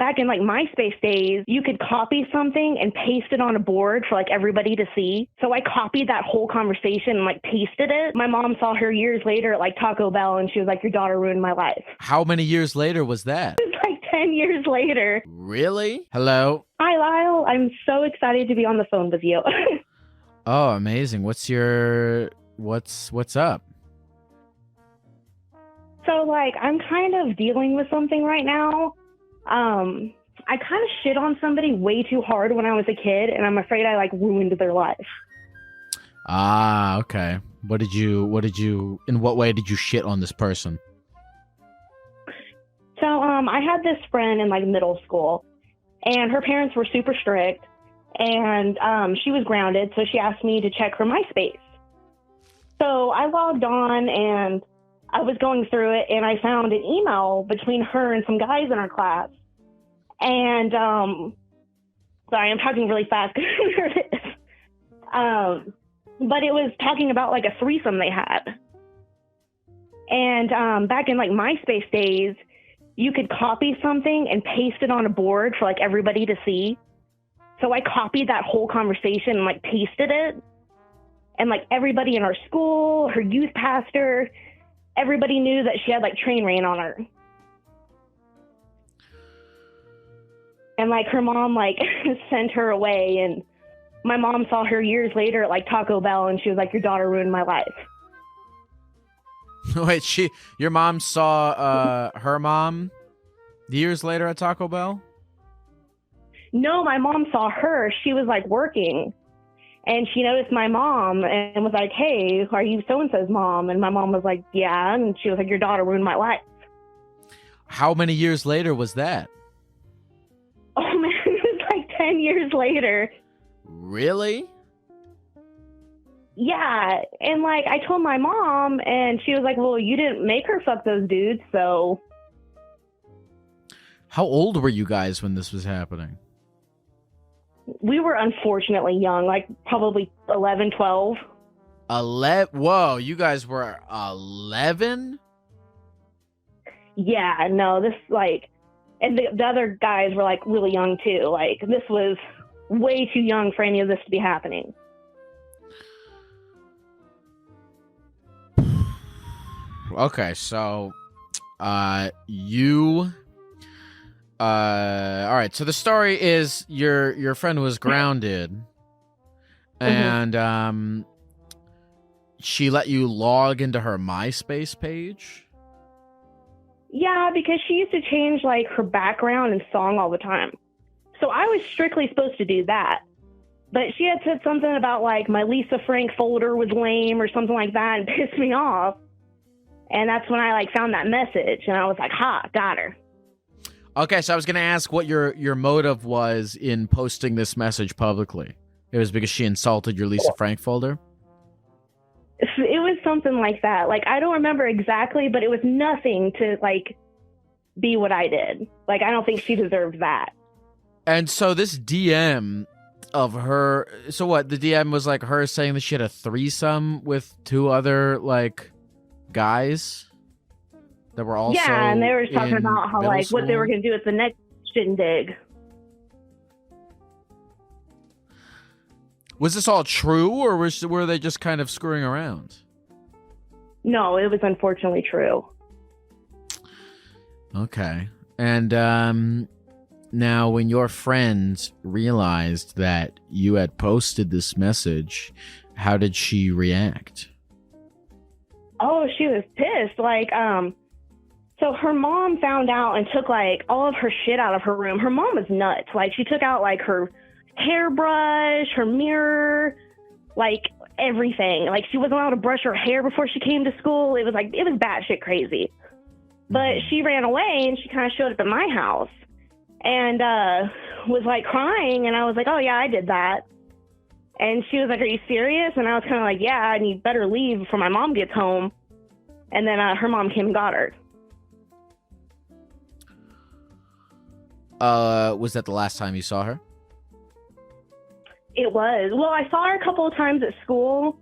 back in like MySpace days, you could copy something and paste it on a board for like everybody to see. So I copied that whole conversation and like pasted it. My mom saw her years later at like Taco Bell and she was like, your daughter ruined my life. How many years later was that? It's like 10 years later. Really? Hello? Hi, Lyle. I'm so excited to be on the phone with you. Oh, amazing. What's up? So like, I'm kind of dealing with something right now. I kind of shit on somebody way too hard when I was a kid, and I'm afraid I like ruined their life. Ah, okay. In what way did you shit on this person? So, I had this friend in like middle school, and her parents were super strict, and she was grounded, so she asked me to check her MySpace. So I logged on, and I was going through it, and I found an email between her and some guys in our class. And, sorry, I'm talking really fast because I heard it. But it was talking about like a threesome they had. And back in like MySpace days, you could copy something and paste it on a board for like everybody to see. So I copied that whole conversation and like pasted it. And like everybody in our school, her youth pastor, everybody knew that she had like train rain on her. And like her mom like sent her away, and my mom saw her years later at like Taco Bell and she was like, your daughter ruined my life. Wait, your mom saw her mom years later at Taco Bell? No, my mom saw her. She was like working, and she noticed my mom and was like, hey, are you so-and-so's mom? And my mom was like, yeah. And she was like, your daughter ruined my life. How many years later was that? Oh man, it was like 10 years later. Really? Yeah. And like I told my mom, and she was like, well, you didn't make her fuck those dudes, so. How old were you guys when this was happening? We were unfortunately young, like probably 11, 12. 11? Whoa, you guys were 11? Yeah, no, this like, and the other guys were like really young too. Like this was way too young for any of this to be happening. Okay, so you all right, so the story is your friend was grounded and she let you log into her MySpace page? Yeah, because she used to change like her background and song all the time. So I was strictly supposed to do that. But she had said something about like my Lisa Frank folder was lame or something like that and pissed me off. And that's when I like found that message and I was like, ha, got her. Okay, so I was going to ask what your motive was in posting this message publicly. It was because she insulted your Lisa Frank folder? It was something like that. Like, I don't remember exactly, but it was nothing to, like, be what I did. Like, I don't think she deserved that. And so this DM of her... So what? The DM was, like, her saying that she had a threesome with two other, like, guys that were also yeah, and they were talking about how, like, what they were going to do at the next shindig. Was this all true, or were they just kind of screwing around? No, it was unfortunately true. Okay. And now when your friend realized that you had posted this message, how did she react? Oh, she was pissed. Like, so her mom found out and took, like, all of her shit out of her room. Her mom was nuts. Like, she took out, like, her hairbrush, her mirror, like everything. Like she wasn't allowed to brush her hair before she came to school. It was batshit crazy. But she ran away and she kind of showed up at my house and was like crying. And I was like, oh yeah, I did that. And she was like, are you serious? And I was kind of like, yeah, and you better leave before my mom gets home. And then her mom came and got her. Was that the last time you saw her? It was. Well, I saw her a couple of times at school,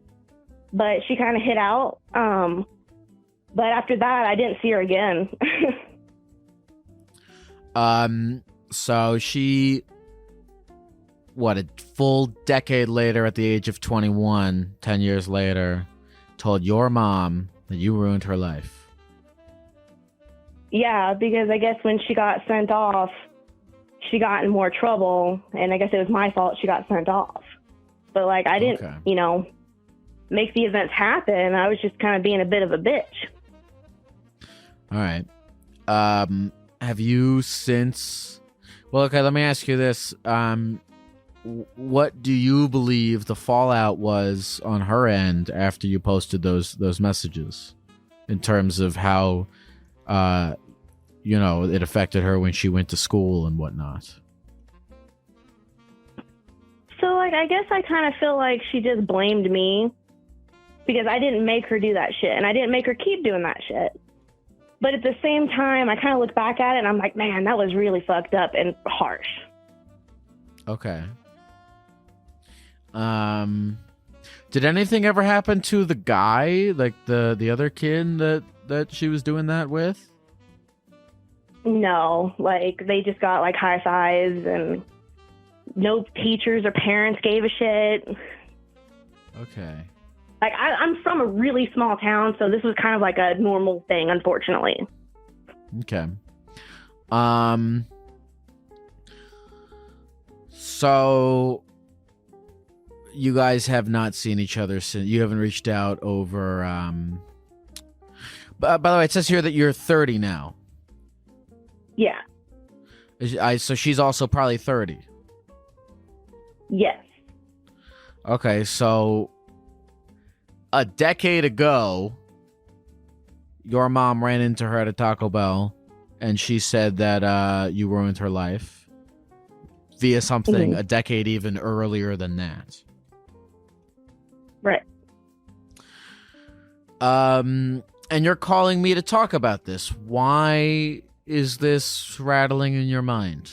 but she kind of hid out. But after that, I didn't see her again. So she, what, a full decade later at the age of 21, 10 years later, told your mom that you ruined her life. Yeah, because I guess when she got sent off, she got in more trouble, and I guess it was my fault she got sent off. But, like, I didn't, make the events happen. I was just kind of being a bit of a bitch. All right. Have you since... Well, okay, let me ask you this. What do you believe the fallout was on her end after you posted those messages in terms of how, it affected her when she went to school and whatnot? So, like, I guess I kind of feel like she just blamed me because I didn't make her do that shit, and I didn't make her keep doing that shit. But at the same time, I kind of look back at it, and I'm like, man, that was really fucked up and harsh. Okay. Did anything ever happen to the guy, like the other kid that she was doing that with? No, like, they just got, like, high fives, and no teachers or parents gave a shit. Okay. Like, I'm from a really small town, so this was kind of like a normal thing, unfortunately. Okay. So you guys have not seen each other since. You haven't reached out over. By the way, it says here that you're 30 now. Yeah. So she's also probably 30. Yes. Okay, so a decade ago, your mom ran into her at a Taco Bell, and she said that you ruined her life via something a decade even earlier than that. Right. And you're calling me to talk about this. Why is this rattling in your mind?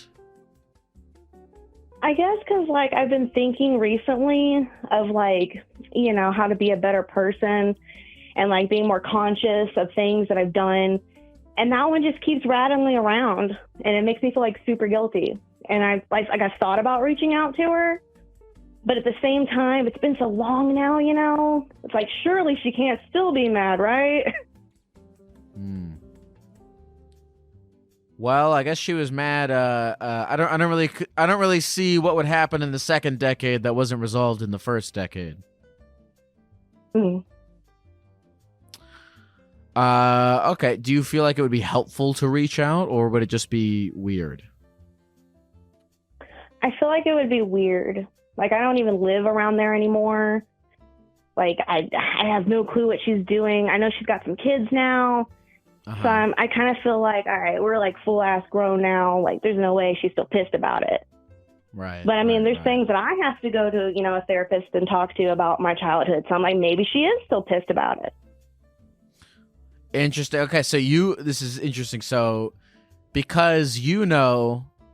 I guess because, like, I've been thinking recently of, like, how to be a better person and, like, being more conscious of things that I've done. And that one just keeps rattling around, and it makes me feel, like, super guilty. And I've thought about reaching out to her, but at the same time, it's been so long now, It's like, surely she can't still be mad, right? Well, I guess she was mad. I don't really see what would happen in the second decade that wasn't resolved in the first decade. Okay. Do you feel like it would be helpful to reach out, or would it just be weird? I feel like it would be weird. Like, I don't even live around there anymore. Like, I have no clue what she's doing. I know she's got some kids now. So I kind of feel like, all right, we're like full ass grown now. Like, there's no way she's still pissed about it. Right. But I mean, there's things that I have to go to, a therapist and talk to about my childhood. So I'm like, maybe she is still pissed about it. Interesting. Okay. So this is interesting. So because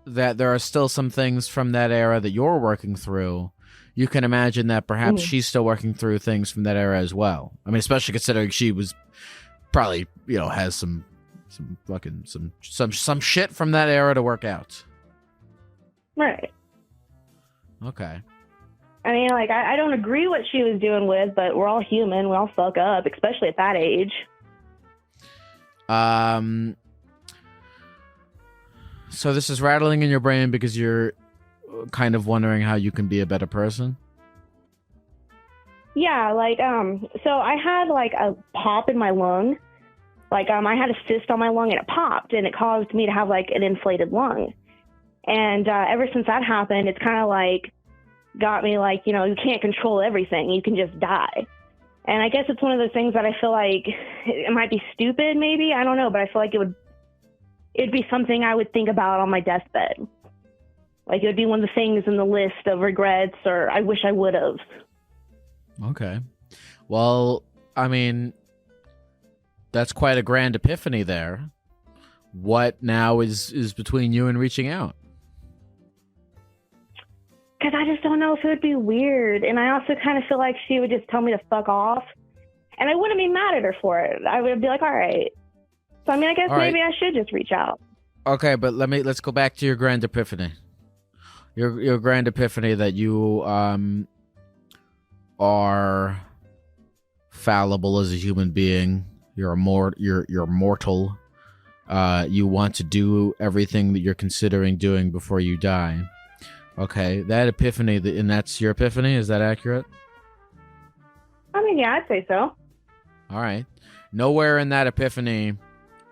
that there are still some things from that era that you're working through, you can imagine that perhaps she's still working through things from that era as well. I mean, especially considering she was probably, has some fucking some shit from that era to work out. Right. Okay. I mean, like, I don't agree what she was doing with, but we're all human. We all fuck up, especially at that age. So this is rattling in your brain because you're kind of wondering how you can be a better person? Yeah, like, so I had, like, a pop in my lung. Like, I had a cyst on my lung, and it popped, and it caused me to have, like, an inflated lung. And ever since that happened, it's kind of, like, got me, like, you can't control everything. You can just die. And I guess it's one of those things that I feel like it might be stupid, maybe. I don't know, but I feel like it'd be something I would think about on my deathbed. Like, it would be one of the things in the list of regrets, or I wish I would have. Okay. Well, I mean, that's quite a grand epiphany there. What now is between you and reaching out? Because I just don't know if it would be weird. And I also kind of feel like she would just tell me to fuck off. And I wouldn't be mad at her for it. I would be like, all right. So, I mean, I guess maybe I should just reach out. Okay, but let's go back to your grand epiphany. Your grand epiphany that you are fallible as a human being. You're mortal. You want to do everything that you're considering doing before you die. Okay, that epiphany, and that's your epiphany? Is that accurate? I mean, yeah, I'd say so. All right. Nowhere in that epiphany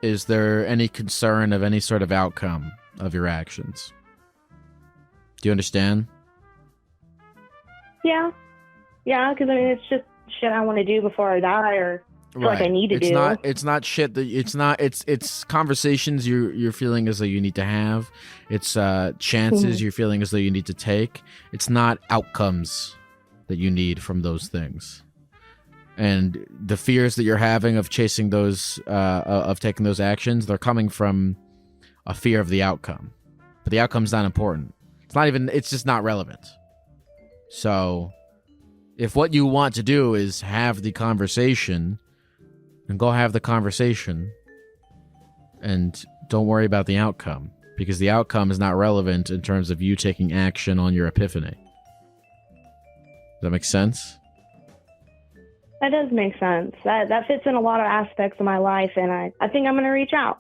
is there any concern of any sort of outcome of your actions. Do you understand? Yeah. Yeah, because, I mean, it's just shit I want to do before I die or feel like I need to do. It's not shit that it's conversations you're feeling as though you need to have. It's chances you're feeling as though you need to take. It's not outcomes that you need from those things. And the fears that you're having of chasing those of taking those actions, they're coming from a fear of the outcome. But the outcome's not important. It's just not relevant. So if what you want to do is have the conversation, then go have the conversation and don't worry about the outcome, because the outcome is not relevant in terms of you taking action on your epiphany. Does that make sense? That does make sense. That fits in a lot of aspects of my life, and I think I'm going to reach out.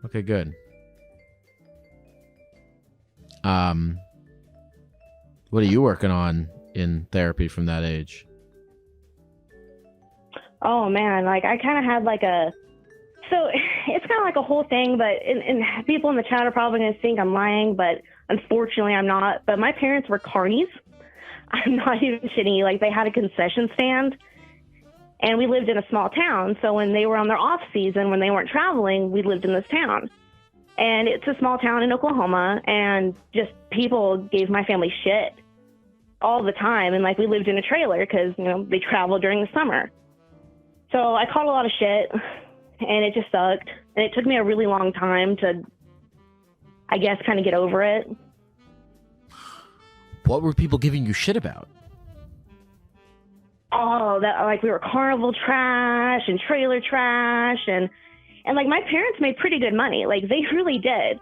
Okay, good. What are you working on in therapy from that age? Oh, man. Like, I kind of had like so it's kind of like a whole thing, but and people in the chat are probably going to think I'm lying, but unfortunately I'm not. But my parents were carnies. I'm not even shitting you. Like, they had a concession stand, and we lived in a small town. So when they were on their off season, when they weren't traveling, we lived in this town. And it's a small town in Oklahoma, and just people gave my family shit all the time. And, like, we lived in a trailer because, you know, they traveled during the summer. So I caught a lot of shit, and it just sucked. And it took me a really long time to, I guess, kind of get over it. What were people giving you shit about? Oh, that, like, we were carnival trash and trailer trash, and like, my parents made pretty good money. Like, they really did.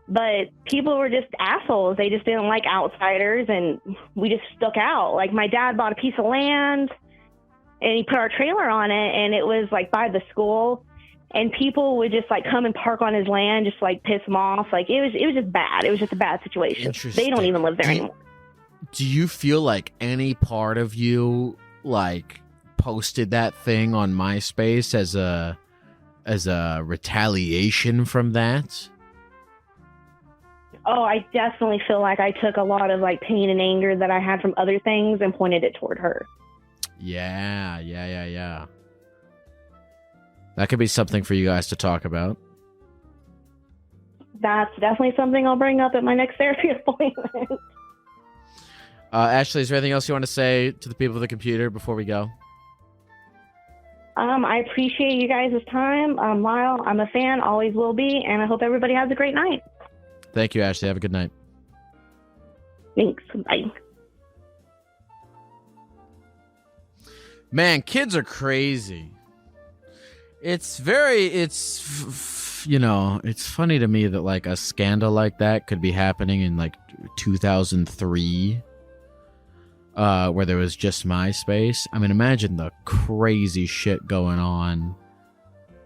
But people were just assholes. They just didn't like outsiders, and we just stuck out. Like, my dad bought a piece of land, and he put our trailer on it, and it was, like, by the school. And people would just, like, come and park on his land, just, like, piss him off. Like, it was just bad. It was just a bad situation. They don't even live there anymore. Do you feel like any part of you, like, posted that thing on MySpace as a retaliation from that? Oh, I definitely feel like I took a lot of, like, pain and anger that I had from other things and pointed it toward her. Yeah. That could be something for you guys to talk about. That's definitely something I'll bring up at my next therapy appointment. Ashley, is there anything else you want to say to the people of the computer before we go? I appreciate you guys' time. Lyle, I'm a fan, always will be, and I hope everybody has a great night. Thank you, Ashley. Have a good night. Thanks. Bye. Man, kids are crazy. It's funny to me that, like, a scandal like that could be happening in, like, 2003. Where there was just MySpace. I mean, imagine the crazy shit going on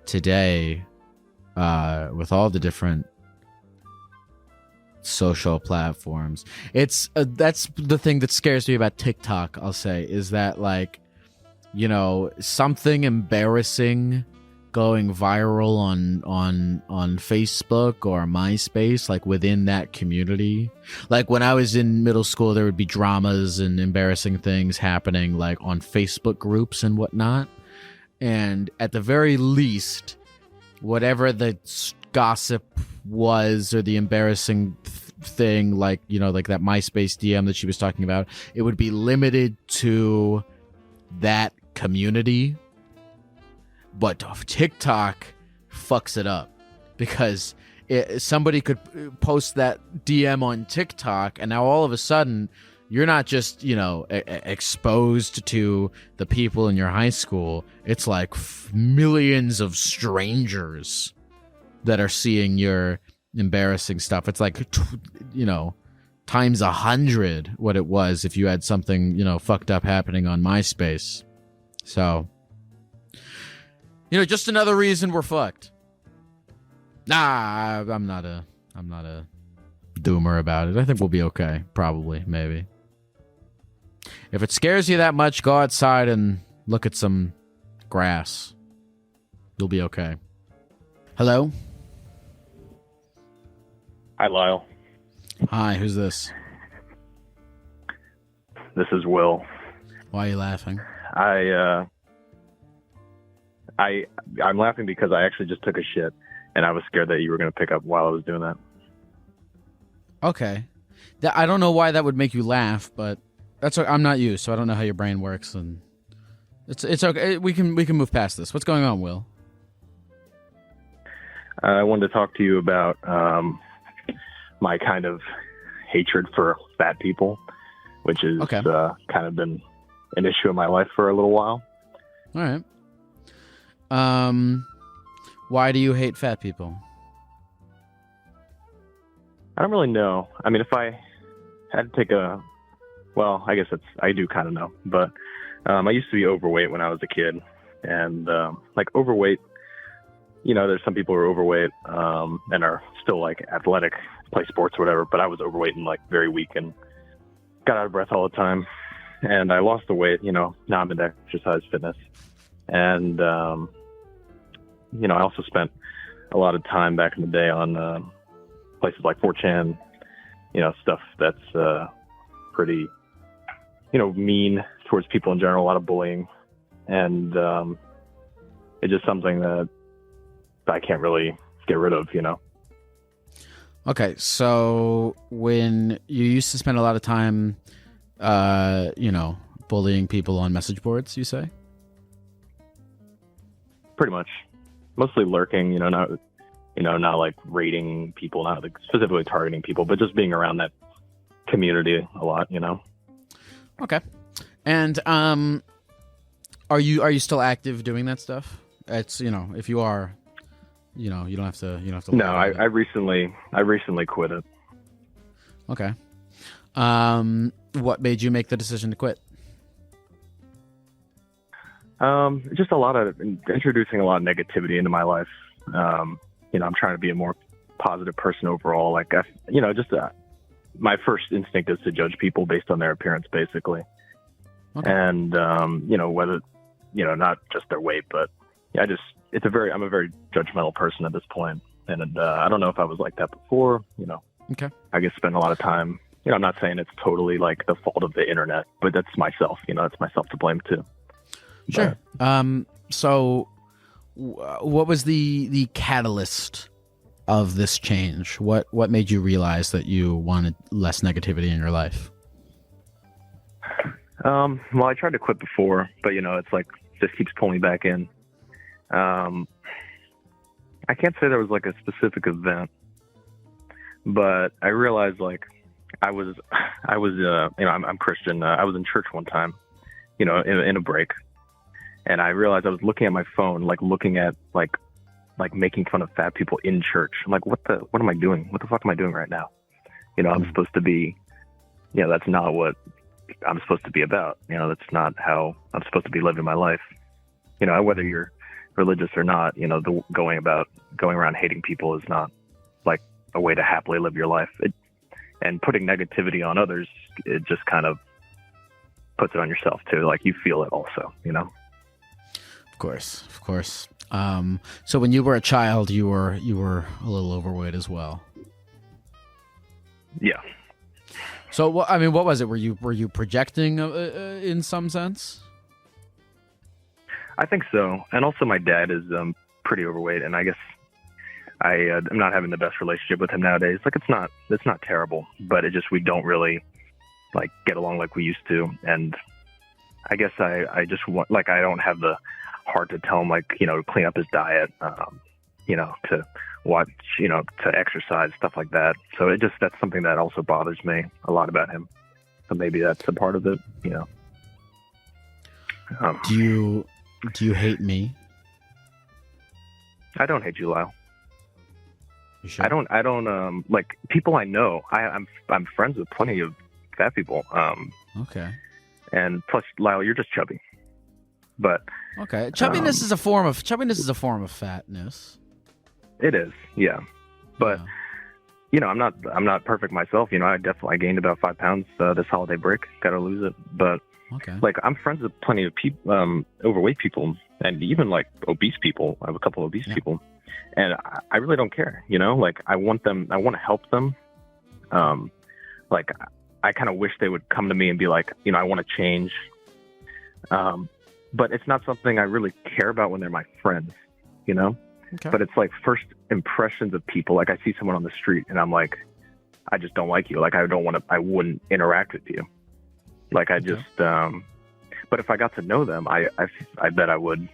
today with all the different social platforms. It's that's the thing that scares me about TikTok, I'll say, is that, like, you know, something embarrassing going viral on Facebook or MySpace, like, within that community. Like, when I was in middle school, there would be dramas and embarrassing things happening, like, on Facebook groups and whatnot. And at the very least, whatever the gossip was or the embarrassing thing, like, you know, like that MySpace DM that she was talking about, it would be limited to that community. But TikTok fucks it up, because somebody could post that DM on TikTok, and now all of a sudden you're not just, you know, exposed to the people in your high school. It's like millions of strangers that are seeing your embarrassing stuff. It's like, times 100 what it was if you had something, fucked up happening on MySpace. So, just another reason we're fucked. Nah, I'm not a doomer about it. I think we'll be okay. Probably, maybe. If it scares you that much, go outside and look at some grass. You'll be okay. Hello? Hi, Lyle. Hi, who's this? This is Will. Why are you laughing? I'm laughing because I actually just took a shit, and I was scared that you were going to pick up while I was doing that. Okay. I don't know why that would make you laugh, but that's okay. I'm not you, so I don't know how your brain works, and it's okay. We can move past this. What's going on, Will? I wanted to talk to you about my kind of hatred for fat people, which has kind of been an issue in my life for a little while. All right. Why do you hate fat people? I don't really know. I mean, if I had to take I guess I do kind of know, but I used to be overweight when I was a kid, and overweight, there's some people who are overweight and are still like athletic, play sports or whatever, but I was overweight and like very weak and got out of breath all the time, and I lost the weight. Now I'm into exercise fitness, and I also spent a lot of time back in the day on places like 4chan, stuff that's pretty, mean towards people in general, a lot of bullying. And it's just something that I can't really get rid of, Okay, so when you used to spend a lot of time, bullying people on message boards, you say? Pretty much. Mostly lurking, not like rating people, not like specifically targeting people, but just being around that community a lot, Okay. And are you still active doing that stuff? It's if you are, you don't have to No, I recently quit it. Okay. What made you make the decision to quit? Just introducing a lot of negativity into my life. I'm trying to be a more positive person overall. Like, my first instinct is to judge people based on their appearance, basically. Okay. And, whether, not just their weight, but I'm a very judgmental person at this point. And I don't know if I was like that before, Okay. I just spend a lot of time, I'm not saying it's totally like the fault of the internet, but that's myself, it's myself to blame too. Sure. But, so what was the catalyst of this change? What made you realize that you wanted less negativity in your life? Well, I tried to quit before, but it's like this keeps pulling me back in. I can't say there was like a specific event, but I realized like I'm Christian. I was in church one time, in a break, and I realized I was looking at my phone, like looking at like making fun of fat people in church. I'm like, what am I doing? What the fuck am I doing right now? I'm supposed to be, that's not what I'm supposed to be about. That's not how I'm supposed to be living my life. Whether you're religious or not, going around hating people is not like a way to happily live your life. And putting negativity on others, it just kind of puts it on yourself too. Like you feel it also, Of course. So when you were a child, you were a little overweight as well. Yeah. So what was it? Were you projecting in some sense? I think so. And also my dad is pretty overweight, and I guess I'm not having the best relationship with him nowadays. Like it's not terrible, but we don't really like get along like we used to. And I guess I just want, like, I don't have the heart to tell him, like, to clean up his diet, to watch, to exercise, stuff like that. So that's something that also bothers me a lot about him. So maybe that's a part of it, Do you hate me? I don't hate you, Lyle. You sure? I don't like people I know. I'm friends with plenty of fat people. Okay. And plus, Lyle, you're just chubby. But okay, chubbiness is a form of fatness. It is, yeah. But I'm not perfect myself. I gained about 5 pounds this holiday break. Got to lose it. But like, I'm friends with plenty of people, overweight people, and even like obese people. I have a couple of obese people, and I really don't care. Like, I want to help them. Like, I kind of wish they would come to me and be like, I want to change. But it's not something I really care about when they're my friends, Okay. But it's like first impressions of people. Like, I see someone on the street and I'm like, I just don't like you. Like, I wouldn't interact with you. Like, I just, but if I got to know them, I bet I would,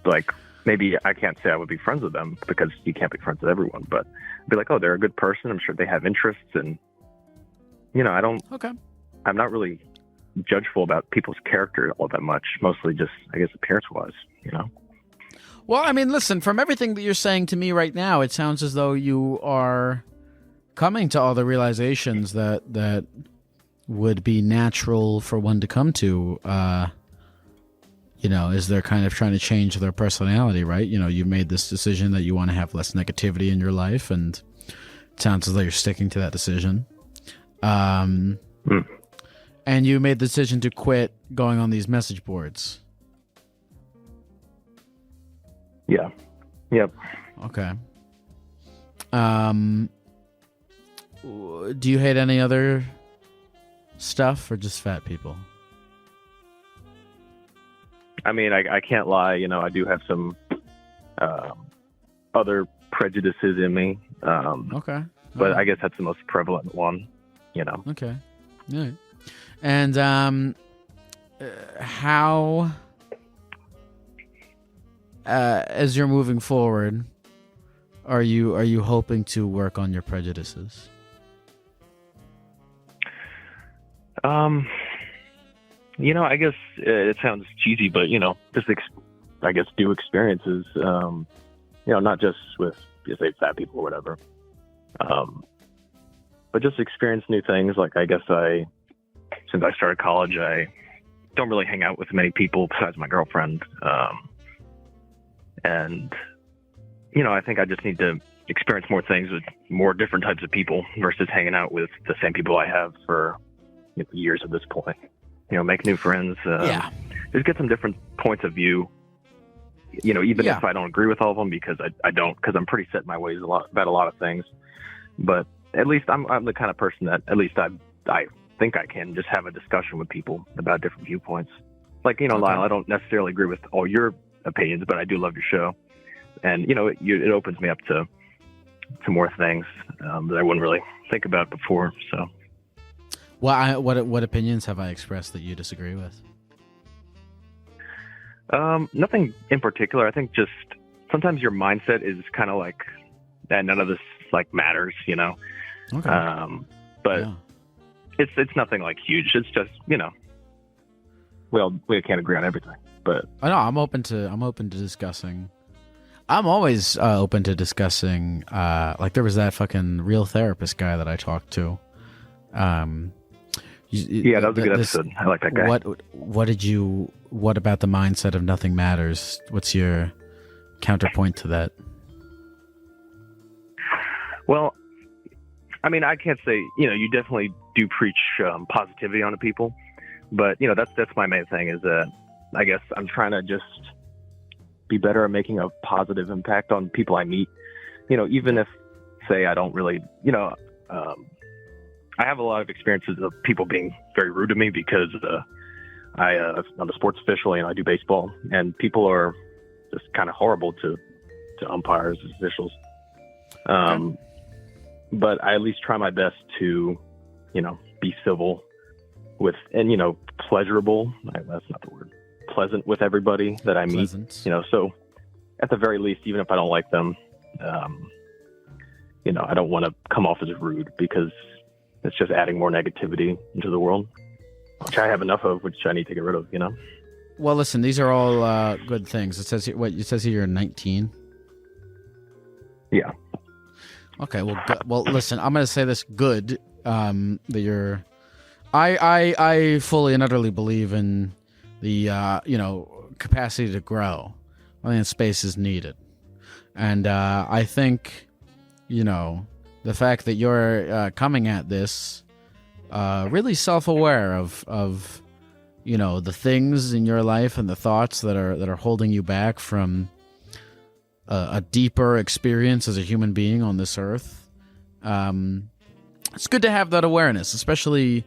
like, maybe I can't say I would be friends with them because you can't be friends with everyone, but I'd be like, oh, they're a good person. I'm sure they have interests, and, I'm not really judgeful about people's character all that much, mostly just, I guess, appearance-wise, Well, I mean, listen, from everything that you're saying to me right now, it sounds as though you are coming to all the realizations that would be natural for one to come to, as they're kind of trying to change their personality, right? You made this decision that you want to have less negativity in your life, and it sounds as though you're sticking to that decision. And you made the decision to quit going on these message boards. Yeah. Yep. Okay. Do you hate any other stuff or just fat people? I mean, I can't lie. I do have some other prejudices in me. Okay. But I guess that's the most prevalent one, Okay. All right. And how, as you're moving forward, are you hoping to work on your prejudices? I guess it sounds cheesy, but just I guess do experiences. Not just with, say, fat people or whatever. But just experience new things. Like, I guess since I started college, I don't really hang out with many people besides my girlfriend. And, I think I just need to experience more things with more different types of people versus hanging out with the same people I have for years at this point. Make new friends. Just get some different points of view. Even if I don't agree with all of them, because because I'm pretty set in my ways about a lot of things. But at least I'm the kind of person that at least I think I can just have a discussion with people about different viewpoints. Like, Lyle, I don't necessarily agree with all your opinions, but I do love your show. And, it opens me up to more things that I wouldn't really think about before. So, well, what opinions have I expressed that you disagree with? Nothing in particular. I think just sometimes your mindset is kind of like that. None of this matters, Okay. But it's nothing huge. It's just, we can't agree on everything, but I know I'm open to discussing. I'm always open to discussing. There was that fucking real therapist guy that I talked to. That was a good episode. I like that guy. What about the mindset of nothing matters? What's your counterpoint to that? Well, I mean, I can't say, you definitely do preach positivity onto people, but that's my main thing is that I guess I'm trying to just be better at making a positive impact on people I meet, even if, say, I don't really, I have a lot of experiences of people being very rude to me because I'm a sports official, I do baseball, and people are just kind of horrible to umpires, officials. But I at least try my best to, be civil with, and, pleasurable. That's not the word. Pleasant with everybody that I meet. So at the very least, even if I don't like them, I don't want to come off as rude because it's just adding more negativity into the world, which I have enough of, which I need to get rid of, Well, listen, these are all good things. It says here, you're 19. Yeah. Okay, well, listen. I'm gonna say this. Good. That you're. I fully and utterly believe in the capacity to grow. I think space is needed, and I think, the fact that you're coming at this really self-aware of the things in your life and the thoughts that are holding you back from a deeper experience as a human being on this earth. It's good to have that awareness, especially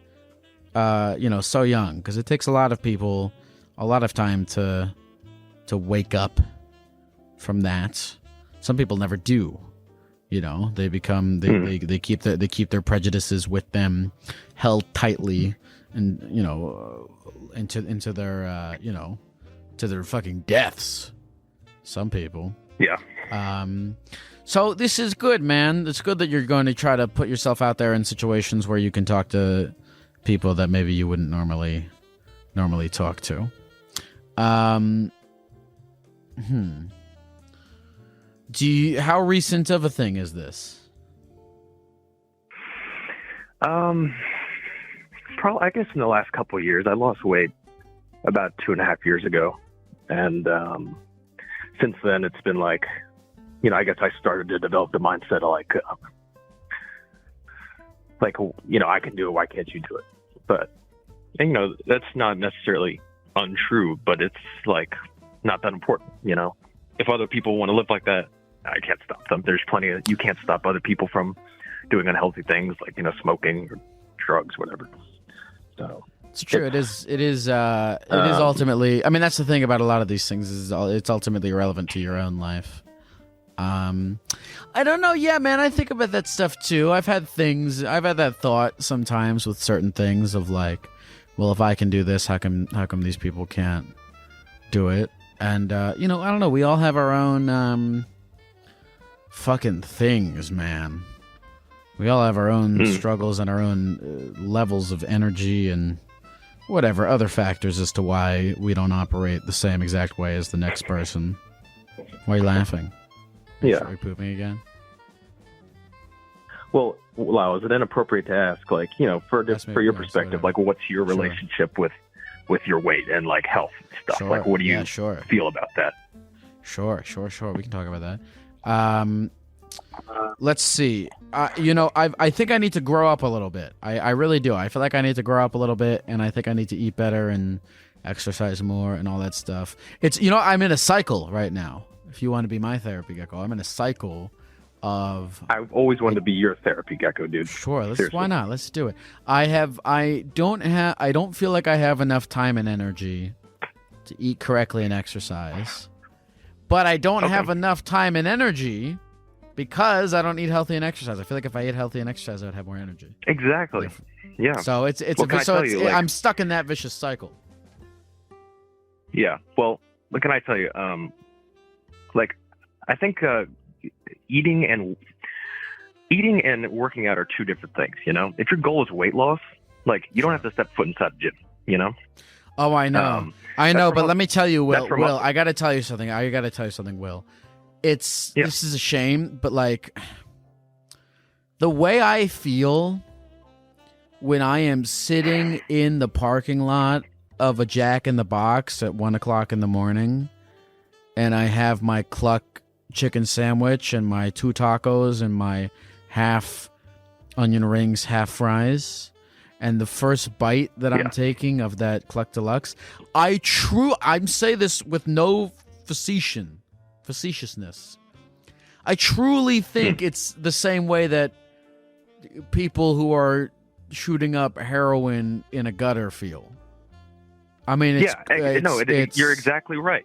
so young, because it takes a lot of people a lot of time to wake up from that. Some people never do. They become they keep their prejudices with them, held tightly, and into their to their fucking deaths. Some people. Yeah. So this is good, man. It's good that you're going to try to put yourself out there in situations where you can talk to people that maybe you wouldn't normally talk to. How recent of a thing is this? Probably, I guess in the last couple of years. I lost weight about 2.5 years ago. And since then, it's been like, I guess I started to develop the mindset of I can do it. Why can't you do it? But, that's not necessarily untrue, but it's like not that important. If other people want to live like that, I can't stop them. There's you can't stop other people from doing unhealthy things like, smoking or drugs, whatever. So it's true. It is ultimately, I mean, that's the thing about a lot of these things is it's ultimately irrelevant to your own life. I don't know. Yeah, man, I think about that stuff too. I've had that thought sometimes with certain things of like, well, if I can do this, how come these people can't do it? And, I don't know. We all have our own fucking things, man. We all have our own struggles and our own levels of energy and whatever other factors as to why we don't operate the same exact way as the next person. Why are you laughing? Yeah. Are you pooping again? Well, is it inappropriate to ask, like, for your perspective, like, what's your relationship with your weight and like health and stuff? Sure. Like, what do you feel about that? Sure. We can talk about that. Let's see. I think I need to grow up a little bit. I really do. I feel like I need to grow up a little bit, and I think I need to eat better and exercise more and all that stuff. It's I'm in a cycle right now. If you want to be my therapy gecko, I'm in a cycle of. I've always wanted to be your therapy gecko, dude. Sure, why not? Let's do it. I don't feel like I have enough time and energy to eat correctly and exercise, but I don't have enough time and energy because I don't eat healthy and exercise. I feel like if I ate healthy and exercise, I would have more energy. Exactly. Yeah. So I'm stuck in that vicious cycle. Yeah. Well, what can I tell you? I think eating and working out are two different things. If your goal is weight loss, like you don't have to step foot inside the gym. Oh, I know. But let me tell you, Will, I got to tell you something. Will. This is a shame, but like the way I feel when I am sitting in the parking lot of a Jack in the Box at 1:00 in the morning, and I have my cluck chicken sandwich and my 2 tacos and my half onion rings, half fries, and the first bite that I'm taking of that Cluck Deluxe, I'm say this with no facetiousness. I truly think it's the same way that people who are shooting up heroin in a gutter feel. I mean, you're exactly right.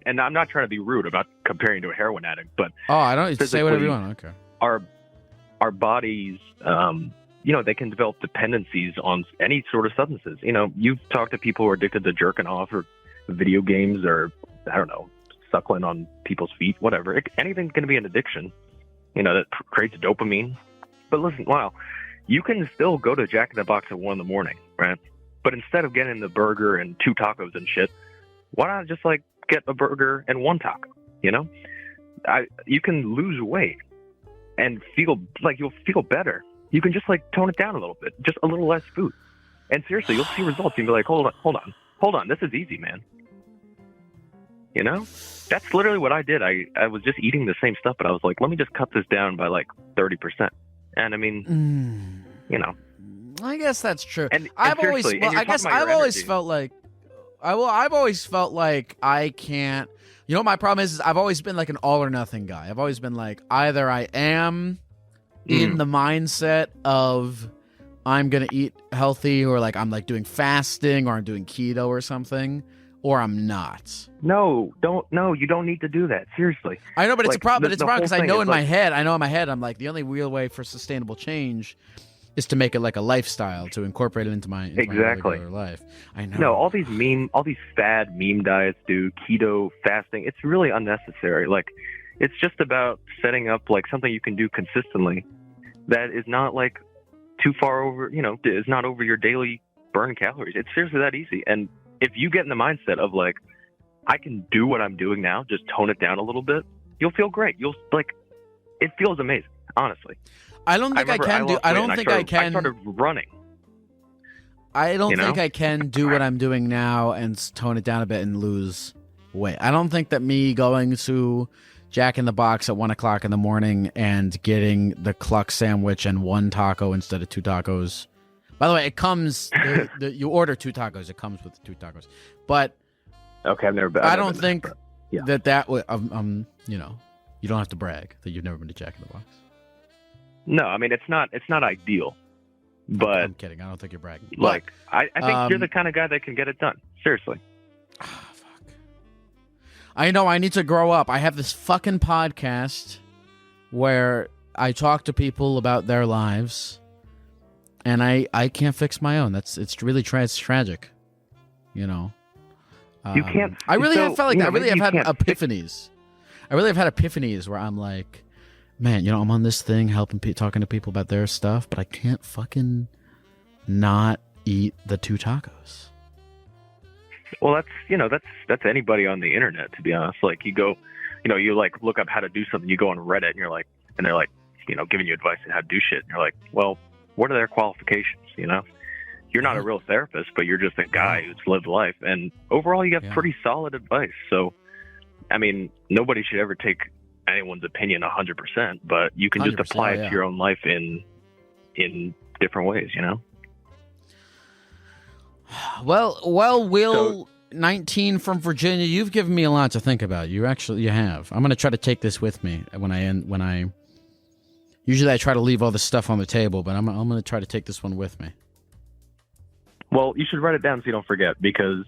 And I'm not trying to be rude about comparing to a heroin addict, but I don't say whatever you want. Okay. Our bodies, they can develop dependencies on any sort of substances. You've talked to people who are addicted to jerking off or video games or, I don't know, suckling on people's feet, whatever. Anything's going to be an addiction, that creates dopamine. But listen, you can still go to Jack in the Box at 1 a.m, right? But instead of getting the burger and 2 tacos and shit, why not just like get a burger and 1 taco? You can lose weight and you'll feel better. You can just like tone it down a little bit, just a little less food. And seriously, you'll see results. You'll be like, hold on. This is easy, man. You know, that's literally what I did. I was just eating the same stuff, but I was like, let me just cut this down by like 30%. And I mean, you know, I guess that's true. And I've always felt like I can't. You know what my problem is I've always been like an all or nothing guy. I've always been like, either I am in the mindset of I'm going to eat healthy, or like I'm like doing fasting, or I'm doing keto or something, or I'm not. No, you don't need to do that. Seriously. I know, but it's a problem. But it's a problem because I know in my head, I'm like, the only real way for sustainable change is to make it like a lifestyle, to incorporate it into my regular life. I know. No, all these fad meme diets, dude, keto, fasting, it's really unnecessary. Like, it's just about setting up like something you can do consistently that is not like too far over, is not over your daily burn calories. It's seriously that easy. And if you get in the mindset of like, I can do what I'm doing now, just tone it down a little bit, you'll feel great. It feels amazing, honestly. I don't think I started running. I don't think I can do what I'm doing now and tone it down a bit and lose weight. I don't think that me going to Jack in the Box at 1 o'clock in the morning and getting the cluck sandwich and 1 taco instead of 2 tacos. By the way, it comes, you order 2 tacos. It comes with 2 tacos. But okay, I don't think that would, you don't have to brag that you've never been to Jack in the Box. No, I mean, it's not ideal, but I'm kidding. I don't think you're bragging. Like, I think you're the kind of guy that can get it done. Seriously. Fuck. I know. I need to grow up. I have this fucking podcast where I talk to people about their lives, and I can't fix my own. It's really it's tragic. You can't. I really have felt like that. I really have had epiphanies. I really have had epiphanies where I'm like, man, I'm on this thing talking to people about their stuff, but I can't fucking not eat the 2 tacos. Well, that's anybody on the internet, to be honest. Like, you go, you like look up how to do something, you go on Reddit, and they're like, giving you advice on how to do shit. And you're like, well, what are their qualifications? You're not a real therapist, but you're just a guy who's lived life. And overall, you got pretty solid advice. So, I mean, nobody should ever take anyone's opinion 100%, but you can just apply it to your own life in different ways, Well, Will, 19 from Virginia, you've given me a lot to think about. You have. I'm going to try to take this with me usually I try to leave all this stuff on the table, but I'm going to try to take this one with me. Well, you should write it down so you don't forget, because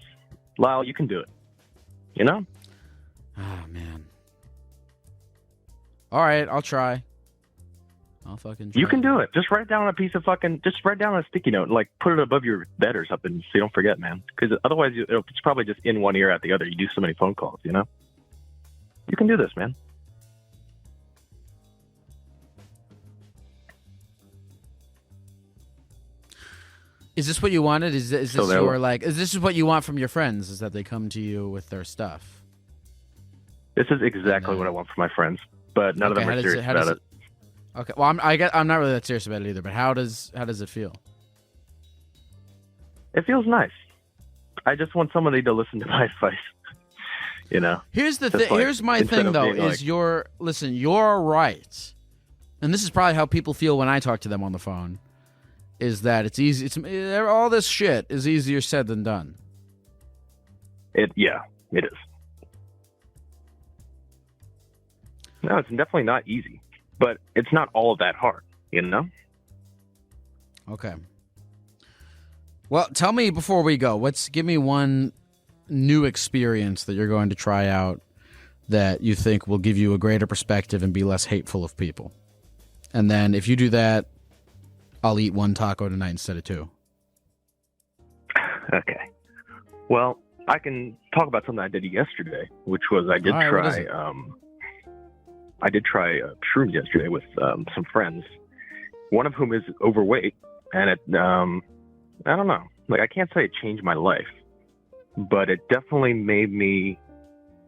Lyle, you can do it. Oh, man. All right, I'll try. I'll fucking try. You can do it. Just write it down on a sticky note and like put it above your bed or something so you don't forget, man. Because otherwise it's probably just in one ear out the other. You do so many phone calls, You can do this, man. Is this what you wanted? Is this what you want from your friends? Is that they come to you with their stuff? This is exactly what I want from my friends, but none of them are serious about it. Okay, well, I'm not really that serious about it either. But how does it feel? It feels nice. I just want somebody to listen to my advice. Here's the thing. Here's my thing, though. You're right, and this is probably how people feel when I talk to them on the phone. Is that it's easy? All this shit is easier said than done. It is. No, it's definitely not easy, but it's not all that hard, Okay. Well, tell me before we go, give me one new experience that you're going to try out that you think will give you a greater perspective and be less hateful of people. And then if you do that, I'll eat 1 taco tonight instead of 2. Okay. Well, I can talk about something I did yesterday, which was I did try shrooms yesterday with some friends, one of whom is overweight, and it, I don't know, like I can't say it changed my life, but it definitely made me,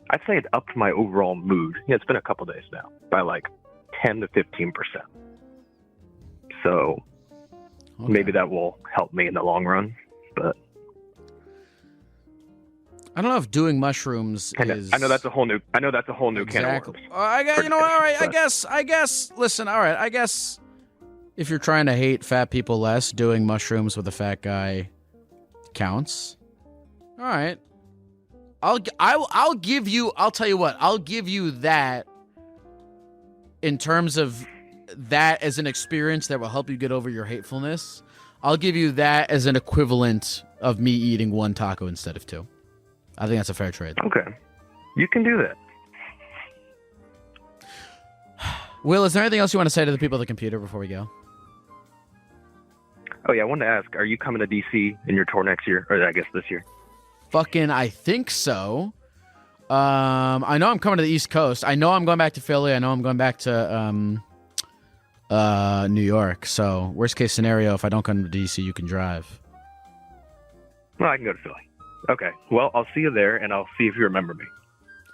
I'd say it upped my overall mood. Yeah, it's been a couple days now, by like 10 to 15%. So maybe that will help me in the long run. But I don't know if doing mushrooms is. I know that's a whole new. Can of worms. I guess, all right. I guess. Listen. All right. I guess if you're trying to hate fat people less, doing mushrooms with a fat guy counts. All right. I'll give you. I'll tell you what. I'll give you that. In terms of that as an experience that will help you get over your hatefulness, I'll give you that as an equivalent of me eating 1 taco instead of 2. I think that's a fair trade. Okay. You can do that. Will, is there anything else you want to say to the people at the computer before we go? Oh, yeah. I wanted to ask, are you coming to D.C. in your tour next year? Or I guess this year? Fucking, I think so. I know I'm coming to the East Coast. I know I'm going back to Philly. I know I'm going back to New York. So, worst case scenario, if I don't come to D.C., you can drive. Well, I can go to Philly. Okay. Well, I'll see you there, and I'll see if you remember me.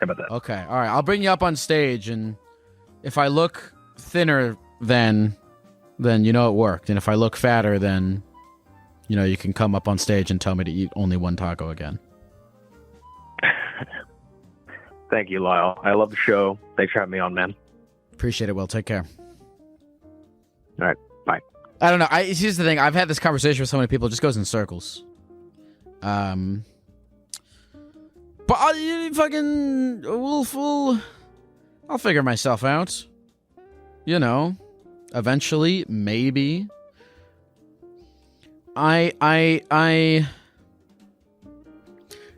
How about that? Okay. All right. I'll bring you up on stage, and if I look thinner, then you know it worked. And if I look fatter, then you can come up on stage and tell me to eat only 1 taco again. Thank you, Lyle. I love the show. Thanks for having me on, man. Appreciate it, Will. Take care. All right. Bye. I don't know. Here's the thing. I've had this conversation with so many people. It just goes in circles. But I'll figure myself out. Eventually, maybe.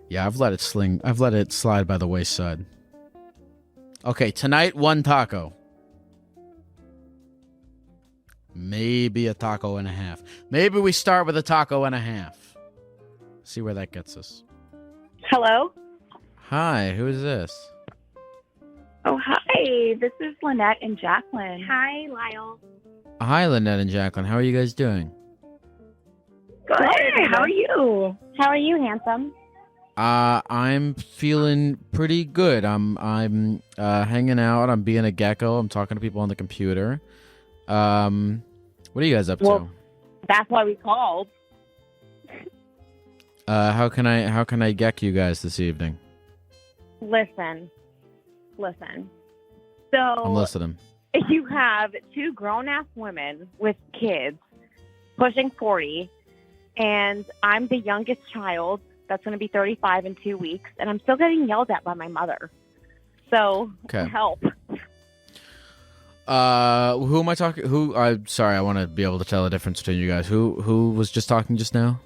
Yeah, I've let it slide by the wayside. Okay, tonight 1 taco. Maybe a taco and a half. Maybe we start with a taco and a half. See where that gets us. Hello? Hi, who is this? Oh, hi. This is Lynette and Jacqueline. Hi, Lyle. Hi, Lynette and Jacqueline. How are you guys doing? Good. How are you? How are you, handsome? I'm feeling pretty good. I'm hanging out. I'm being a gecko. I'm talking to people on the computer. What are you guys up to? That's why we called. How can I geck you guys this evening? Listen. So I'm listening. You have 2 grown-ass women with kids pushing 40, and I'm the youngest child that's going to be 35 in 2 weeks, and I'm still getting yelled at by my mother. So, help. Who am I talking? I'm sorry. I want to be able to tell the difference between you guys. Who was just talking just now?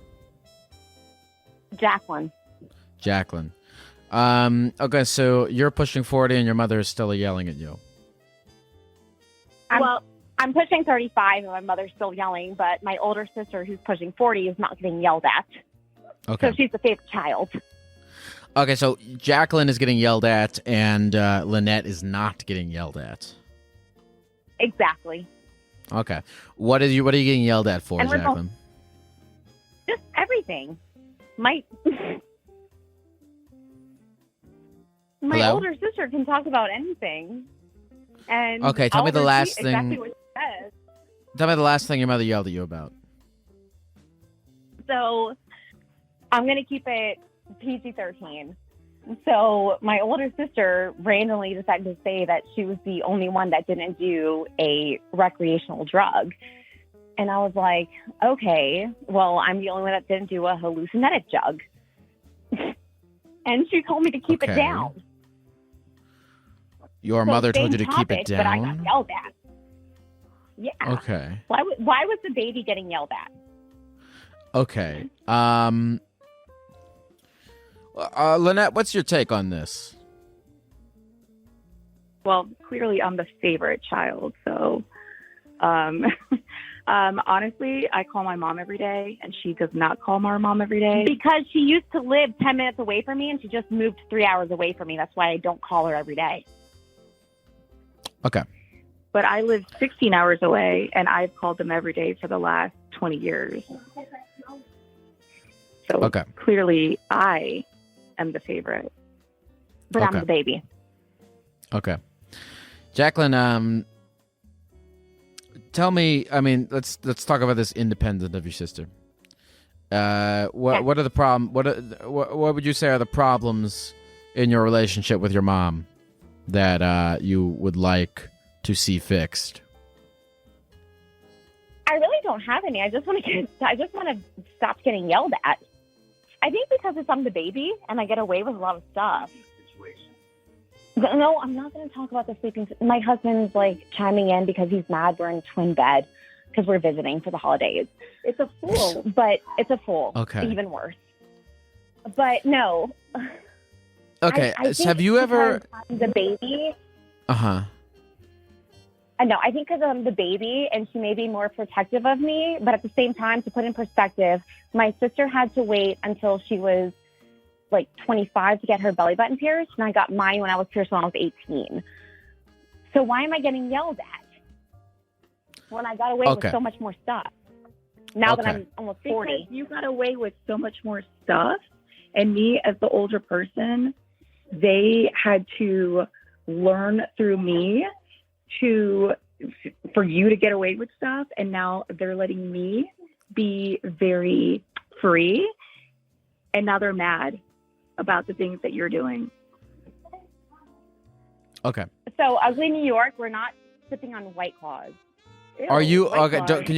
Jacqueline. Okay, so you're pushing 40 and your mother is still yelling at you. I'm pushing 35 and my mother's still yelling, but my older sister who's pushing 40 is not getting yelled at. Okay. So she's the favorite child. Okay, so Jacqueline is getting yelled at and Lynette is not getting yelled at. Exactly. Okay. What are you getting yelled at for, Jacqueline? Just everything. My Hello? older sister can talk about anything. And okay, tell me the last thing. Exactly what she says. Tell me the last thing your mother yelled at you about. So I'm going to keep it PG-13. So my older sister randomly decided to say that she was the only one that didn't do a recreational drug. And I was like, okay, well, I'm the only one that didn't do a hallucinogenic drug. And she told me to keep it down. Your mother told you to keep it down? But I got yelled at. Yeah. Okay. Why was the baby getting yelled at? Okay. Lynette, what's your take on this? Well, clearly I'm the favorite child, so honestly, I call my mom every day, and she does not call my mom every day. Because she used to live 10 minutes away from me, and she just moved 3 hours away from me. That's why I don't call her every day. Okay. But I live 16 hours away, and I've called them every day for the last 20 years. So clearly I am the favorite. But I'm the baby. Okay. Jacqueline, tell me. I mean, let's talk about this independent of your sister. What are the what would you say are the problems in your relationship with your mom that you would like to see fixed? I really don't have any. I just want to stop getting yelled at. I think because I'm the baby and I get away with a lot of stuff. No, I'm not going to talk about the sleeping. My husband's like chiming in because he's mad we're in twin bed because we're visiting for the holidays. It's a fool, but it's a fool. Okay. Even worse. But no. Okay. I So have you ever? I'm the baby. Uh-huh. No, I think because I'm the baby and she may be more protective of me, but at the same time, to put in perspective, my sister had to wait until she was like 25 to get her belly button pierced, and I got mine when I was pierced when I was 18. So why am I getting yelled at when I got away with so much more stuff? Now that I'm almost 40. Because you got away with so much more stuff, and me as the older person, they had to learn through me for you to get away with stuff, and now they're letting me be very free, and now they're mad about the things that you're doing. Okay. So Ugly New York, we're not sipping on White Claws. Are you White okay? Claws. Can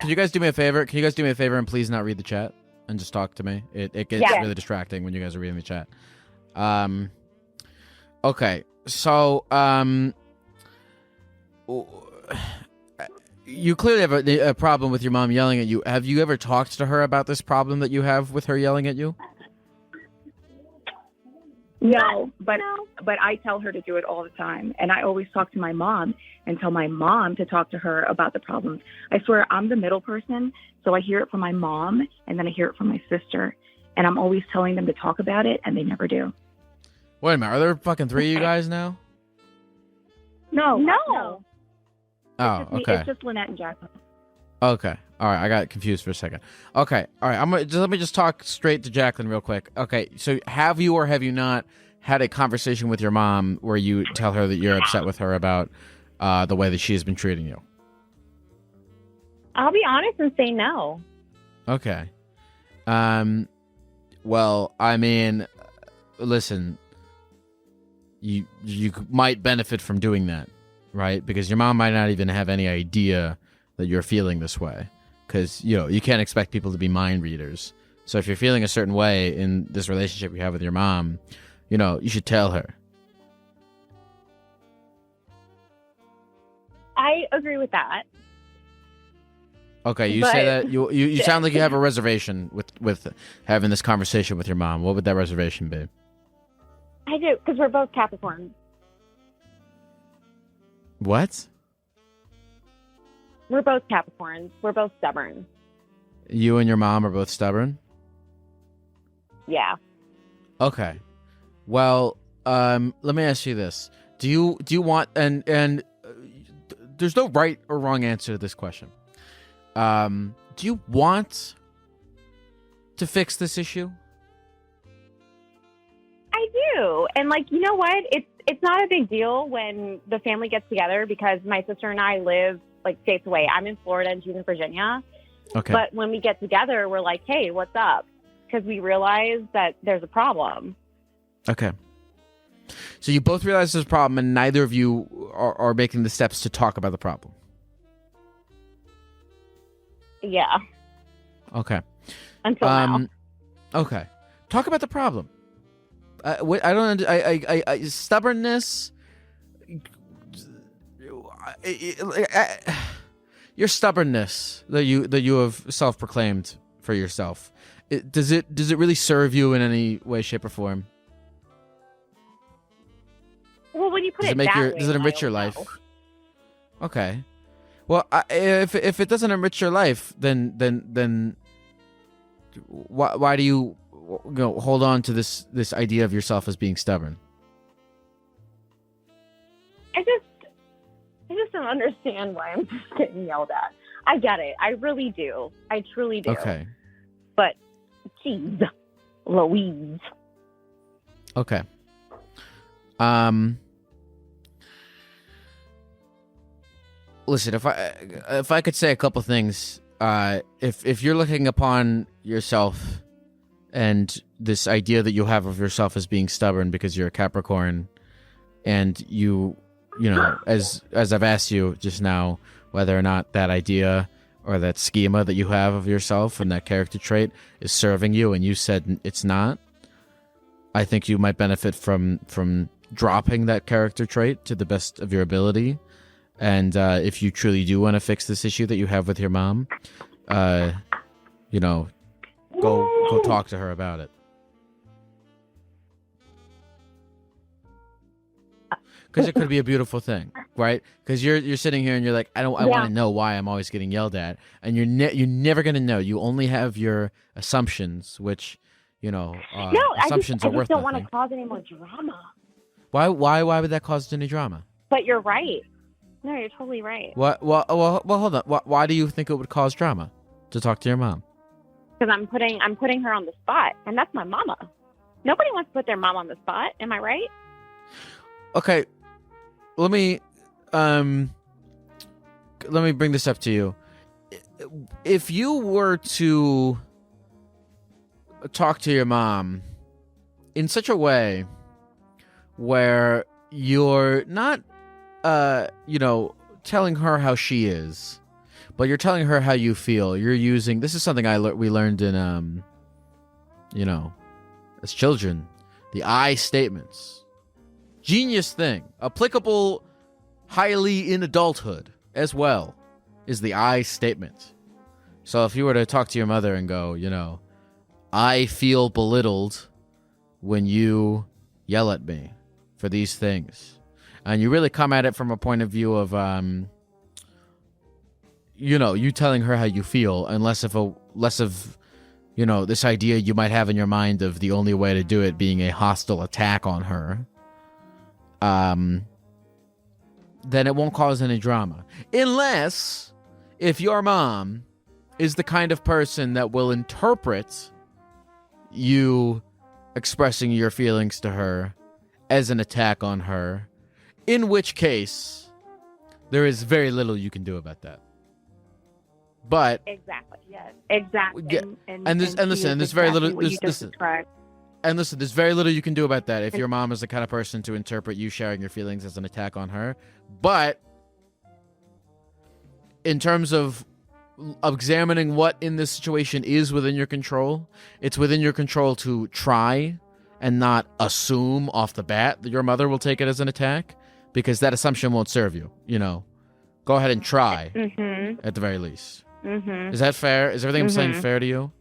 you guys do me a favor? Can you guys do me a favor and please not read the chat and just talk to me? It gets really distracting when you guys are reading the chat. Okay. So you clearly have a problem with your mom yelling at you. Have you ever talked to her about this problem that you have with her yelling at you? No, but I tell her to do it all the time. And I always talk to my mom and tell my mom to talk to her about the problems. I swear I'm the middle person, so I hear it from my mom and then I hear it from my sister. And I'm always telling them to talk about it, and they never do. Wait a minute. Are there fucking 3 of you guys now? No. Oh, okay. It's just Lynette and Jacko. Okay. All right. I got confused for a second. Okay. All right. Let me just talk straight to Jacqueline real quick. Okay. So have you or have you not had a conversation with your mom where you tell her that you're upset with her about the way that she has been treating you? I'll be honest and say no. Okay. Well, I mean, listen, you might benefit from doing that, right? Because your mom might not even have any idea that you're feeling this way, because you can't expect people to be mind readers. So if you're feeling a certain way in this relationship you have with your mom, you should tell her. I agree with that. Okay, you say that you sound like you have a reservation with having this conversation with your mom. What would that reservation be? I do, because we're both Capricorns. What? We're both Capricorns. We're both stubborn. You and your mom are both stubborn? Yeah. Okay. Well, let me ask you this. Do you want and there's no right or wrong answer to this question. Do you want to fix this issue? I do. And you know what? It's not a big deal when the family gets together, because my sister and I live states away. I'm in Florida and she's in Virginia. Okay. But when we get together, we're like, hey, what's up? Because we realize that there's a problem. Okay. So you both realize there's a problem, and neither of you are making the steps to talk about the problem. Yeah. Okay. Until now. Okay. Talk about the problem. Stubbornness. Your stubbornness that you have self-proclaimed for yourself. Does it really serve you in any way, shape, or form? Well, when you put Does it that way, does it enrich your life? know. Okay. Well, if it doesn't enrich your life, then why do you hold on to this idea of yourself as being stubborn? I just don't understand why I'm just getting yelled at. I get it. I really do. I truly do. Okay. But, geez, Louise. Okay. Listen, if I could say a couple things, if you're looking upon yourself and this idea that you have of yourself as being stubborn because you're a Capricorn, and you know, as I've asked you just now, whether or not that idea or that schema that you have of yourself and that character trait is serving you, and you said it's not, I think you might benefit from dropping that character trait to the best of your ability. And if you truly do want to fix this issue that you have with your mom, you know, go talk to her about it. Because it could be a beautiful thing, right? Because you're sitting here and you're like, I want to know why I'm always getting yelled at, and you're never gonna know. You only have your assumptions, which, you know, assumptions are worth nothing. I just don't want to cause any more drama. Why would that cause any drama? But you're right. No, you're totally right. What? Well, hold on. Why do you think it would cause drama to talk to your mom? Because I'm putting her on the spot, and that's my mama. Nobody wants to put their mom on the spot. Am I right? Okay, let me bring this up to you. If you were to talk to your mom in such a way where you're not, you know, telling her how she is, but you're telling her how you feel. You're using, this is something we learned in, you know, as children, the I statements. Genius thing, applicable highly in adulthood as well, is the I statement. So if you were to talk to your mother and go, you know, I feel belittled when you yell at me for these things, and you really come at it from a point of view of, you know, you telling her how you feel, and less of, you know, this idea you might have in your mind of the only way to do it being a hostile attack on her, then it won't cause any drama. Unless if your mom is the kind of person that will interpret you expressing your feelings to her as an attack on her, in which case there is very little you can do about that. But exactly, yes, exactly. Yeah, and there's very little. And listen, there's very little you can do about that if your mom is the kind of person to interpret you sharing your feelings as an attack on her. But in terms of examining what in this situation is within your control, it's within your control to try and not assume off the bat that your mother will take it as an attack, because that assumption won't serve you. You know, go ahead and try at the very least. Is that fair? Is everything I'm saying fair to you?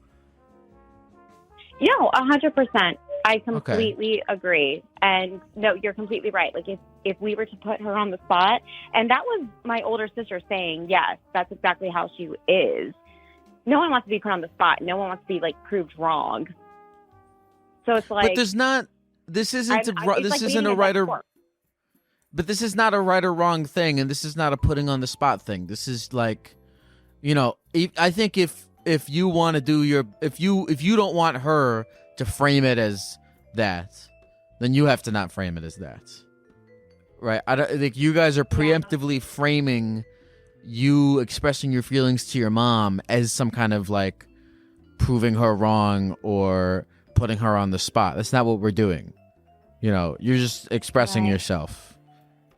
Yeah, 100%. I completely agree. And no, you're completely right. Like if we were to put her on the spot, and that was my older sister saying, yes, that's exactly how she is. No one wants to be put on the spot. No one wants to be like proved wrong. So it's like, but there's not. This isn't a right or. But this is not a right or wrong thing, and this is not a putting on the spot thing. This is like, you know, I think if you want to do your, if you don't want her to frame it as that, then you have to not frame it as that, right? I think you guys are preemptively framing you expressing your feelings to your mom as some kind of like proving her wrong or putting her on the spot. That's not what we're doing. You know, you're just expressing yourself.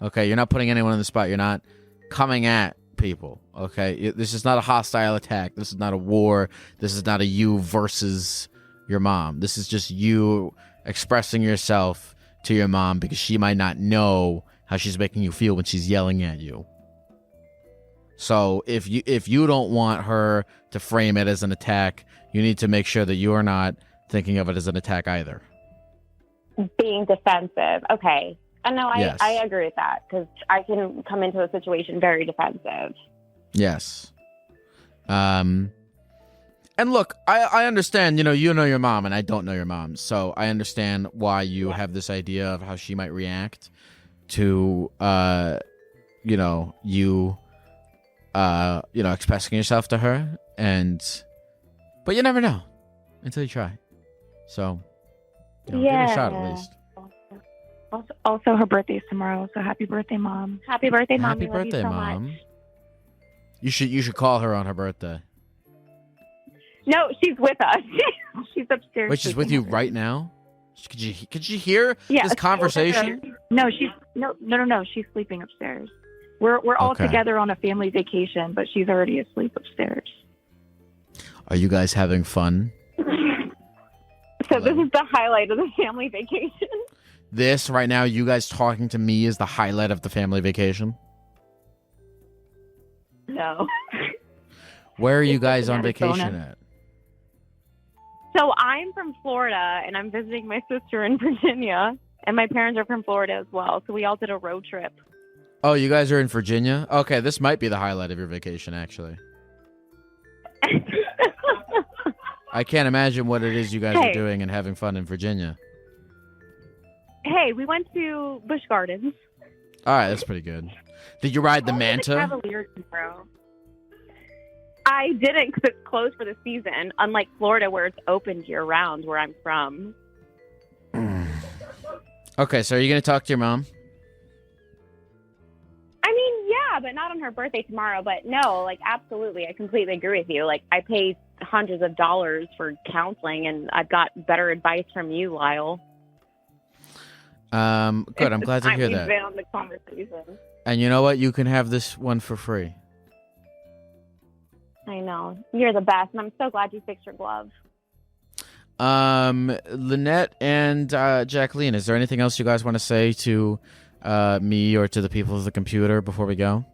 Okay, you're not putting anyone on the spot. You're not coming at people. Okay, this is not a hostile attack. This is not a war. This is not a you versus your mom. This is just you expressing yourself to your mom because she might not know how she's making you feel when she's yelling at you. So if you don't want her to frame it as an attack, you need to make sure that you are not thinking of it as an attack either. Being defensive. Okay. No, Yes. I agree with that, because I can come into a situation very defensive. Yes. And look, I understand, you know your mom and I don't know your mom. So I understand why you have this idea of how she might react to, you know, expressing yourself to her. But you never know until you try. So, you know, give it a shot at least. Also, her birthday's tomorrow, so happy birthday, Mom. Happy birthday, Mom. Happy birthday, so Mom. Much. You should call her on her birthday. No, she's with us. She's upstairs. Wait, she's with you right now? Could you hear this conversation? No, she's sleeping upstairs. We're all together on a family vacation, but she's already asleep upstairs. Are you guys having fun? So this is the highlight of the family vacation. This right now, you guys talking to me is the highlight of the family vacation? No. Where are you guys on vacation at? So I'm from Florida, and I'm visiting my sister in Virginia, and my parents are from Florida as well. So we all did a road trip. Oh, you guys are in Virginia? Okay, this might be the highlight of your vacation, actually. I can't imagine what it is you guys are doing and having fun in Virginia. Hey, we went to Busch Gardens. All right, that's pretty good. Did you ride the Manta? Cavalier tomorrow. I didn't because it's closed for the season, unlike Florida where it's open year-round where I'm from. Okay, so are you going to talk to your mom? I mean, yeah, but not on her birthday tomorrow. But no, like, absolutely. I completely agree with you. Like, I pay hundreds of dollars for counseling, and I've got better advice from you, Lyle. Good. I'm glad to hear that. Been on the conversation. And you know what? You can have this one for free. I know. You're the best, and I'm so glad you fixed your glove. Lynette and Jacqueline, is there anything else you guys want to say to me or to the people of the computer before we go?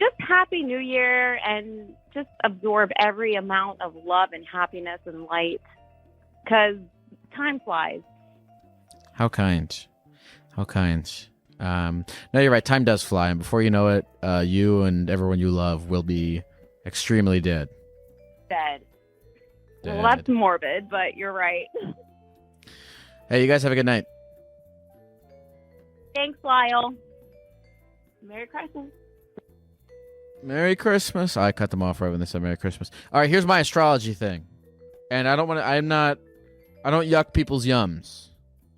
Just Happy New Year, and just absorb every amount of love and happiness and light, because time flies. How kind. How kind. No, you're right. Time does fly, and before you know it, you and everyone you love will be extremely dead. Dead. Well, that's morbid, but you're right. Hey, you guys have a good night. Thanks, Lyle. Merry Christmas. Merry Christmas. I cut them off right when they said Merry Christmas. All right, here's my astrology thing. And I don't yuck people's yums.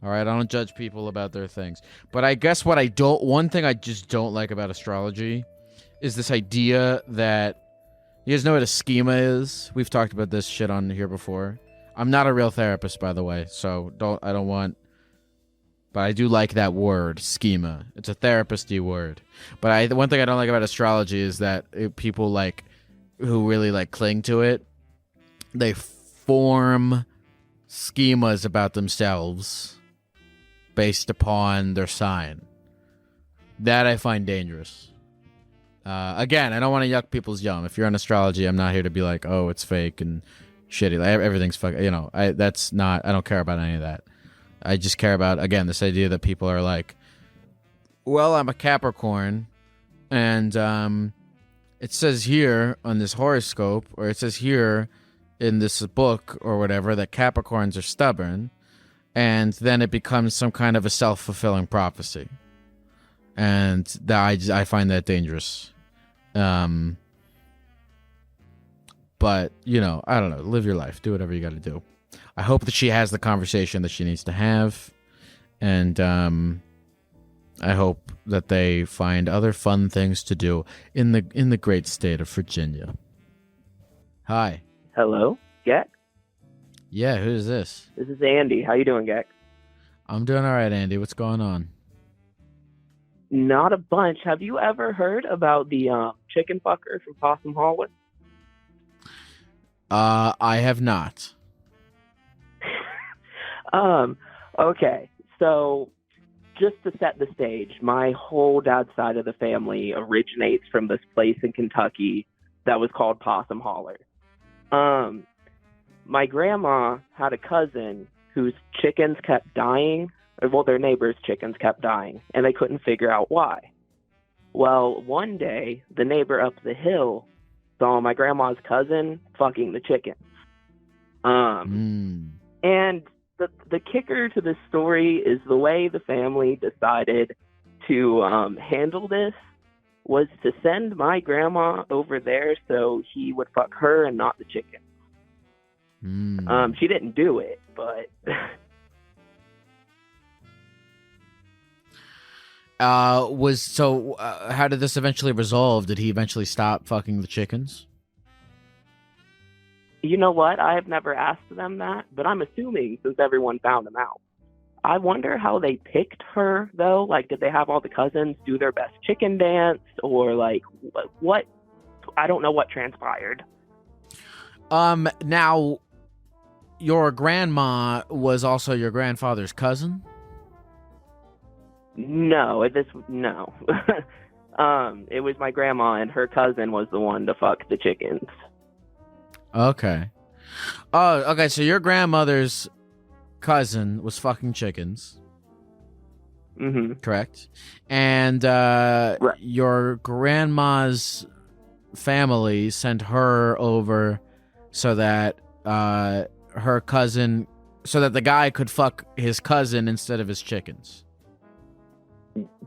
All right, I don't judge people about their things. But I guess one thing I just don't like about astrology is this idea that, you guys know what a schema is? We've talked about this shit on here before. I'm not a real therapist, by the way, so but I do like that word, schema. It's a therapist-y word. But the one thing I don't like about astrology is that people who really cling to it, they form schemas about themselves based upon their sign. That I find dangerous. Again, I don't want to yuck people's yum. If you're on astrology, I'm not here to be like, oh, it's fake and shitty. Everything's fucking, I don't care about any of that. I just care about, again, this idea that people are like, well, I'm a Capricorn, and it says here on this horoscope, or it says here in this book or whatever, that Capricorns are stubborn, and then it becomes some kind of a self-fulfilling prophecy. And I find that dangerous. But, I don't know. Live your life. Do whatever you got to do. I hope that she has the conversation that she needs to have. And I hope that they find other fun things to do in the great state of Virginia. Hi. Hello, Geck? Yeah, who's this? This is Andy. How you doing, Geck? I'm doing all right, Andy. What's going on? Not a bunch. Have you ever heard about the chicken fucker from Possum Hollow? I have not. Okay. So, just to set the stage, my whole dad's side of the family originates from this place in Kentucky that was called Possum Holler. My grandma had a cousin whose chickens kept dying. Well, their neighbors' chickens kept dying, and they couldn't figure out why. Well, one day, the neighbor up the hill saw my grandma's cousin fucking the chickens. And the kicker to this story is the way the family decided to handle this was to send my grandma over there so he would fuck her and not the chickens. She didn't do it, but... How did this eventually resolve? Did he eventually stop fucking the chickens? You know what? I have never asked them that, but I'm assuming since everyone found them out. I wonder how they picked her, though. Like, did they have all the cousins do their best chicken dance? Or, like, what? I don't know what transpired. Now, your grandma was also your grandfather's cousin? No. It was my grandma, and her cousin was the one to fuck the chickens. Okay. Oh, okay, so your grandmother's cousin was fucking chickens. Mm-hmm. Correct. And Right. your grandma's family sent her over so that the guy could fuck his cousin instead of his chickens.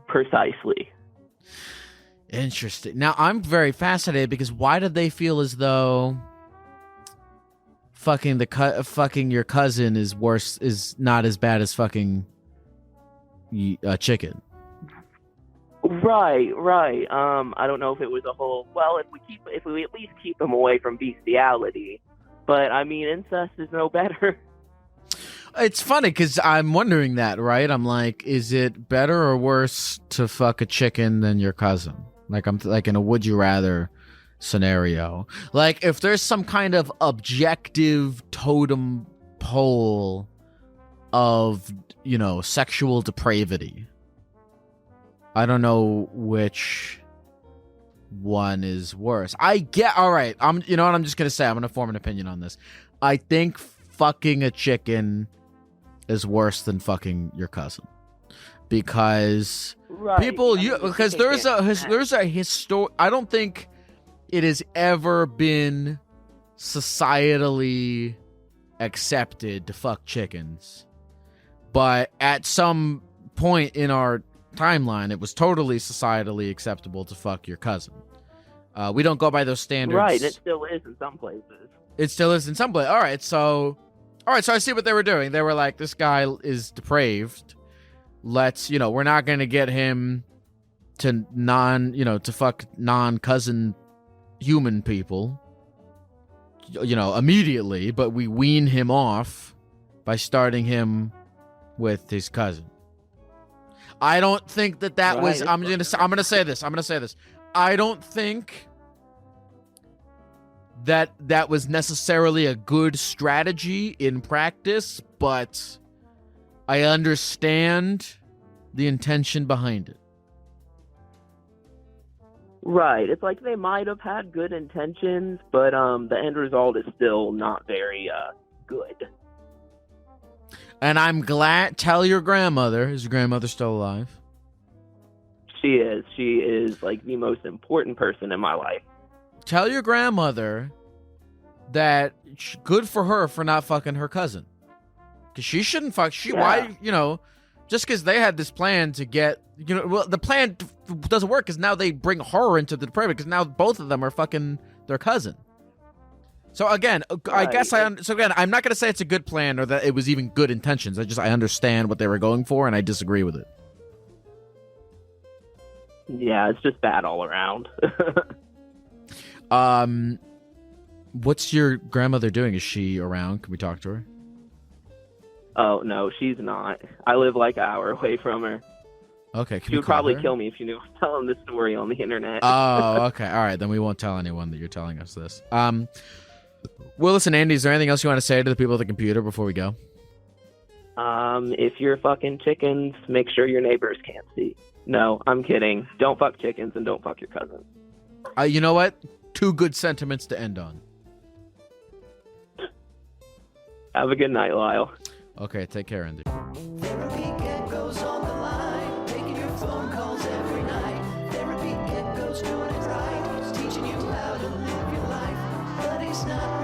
Precisely. Interesting. Now, I'm very fascinated because why did they feel as though fucking your cousin is not as bad as fucking a chicken? Right. I don't know if it was a whole. Well, if we at least keep them away from bestiality, but I mean, incest is no better. It's funny because I'm wondering that, right? I'm like, is it better or worse to fuck a chicken than your cousin? Like I'm like in a would you rather scenario. Like if there's some kind of objective totem pole of, sexual depravity, I don't know which one is worse. All right. You know what I'm just going to say? I'm going to form an opinion on this. I think fucking a chicken is worse than fucking your cousin. Because there's a I don't think it has ever been societally accepted to fuck chickens. But at some point in our timeline, it was totally societally acceptable to fuck your cousin. We don't go by those standards. Right, it still is in some places. It still is in some places. All right, so I see what they were doing. They were like, this guy is depraved. Let's, we're not going to get him to to fuck non-cousin human people, immediately, but we wean him off by starting him with his cousin. I don't think that was. I'm gonna say this. I don't think that was necessarily a good strategy in practice, but I understand the intention behind it. Right. It's like they might have had good intentions, but the end result is still not very good. And I'm glad. Tell your grandmother. Is your grandmother still alive? She is. She is like the most important person in my life. Tell your grandmother that good for her for not fucking her cousin. Because she shouldn't fuck. Why, just because they had this plan to get, the plan doesn't work because now they bring her into the depravity because now both of them are fucking their cousin. So again, I guess I'm not going to say it's a good plan or that it was even good intentions. I understand what they were going for and I disagree with it. Yeah, it's just bad all around. What's your grandmother doing? Is she around? Can we talk to her? Oh, no, she's not. I live like an hour away from her. Okay, she would probably kill me if she knew I was telling this story on the internet. Oh, okay. All right, then we won't tell anyone that you're telling us this. Well, listen, Andy, is there anything else you want to say to the people at the computer before we go? If you're fucking chickens, make sure your neighbors can't see. No, I'm kidding. Don't fuck chickens and don't fuck your cousins. You know what? 2 good sentiments to end on. Have a good night, Lyle. Okay, take care, Andy. Therapy Gecko's on the line, taking your phone calls every night. Therapy Gecko's doing it right, he's teaching you how to live your life, but he's not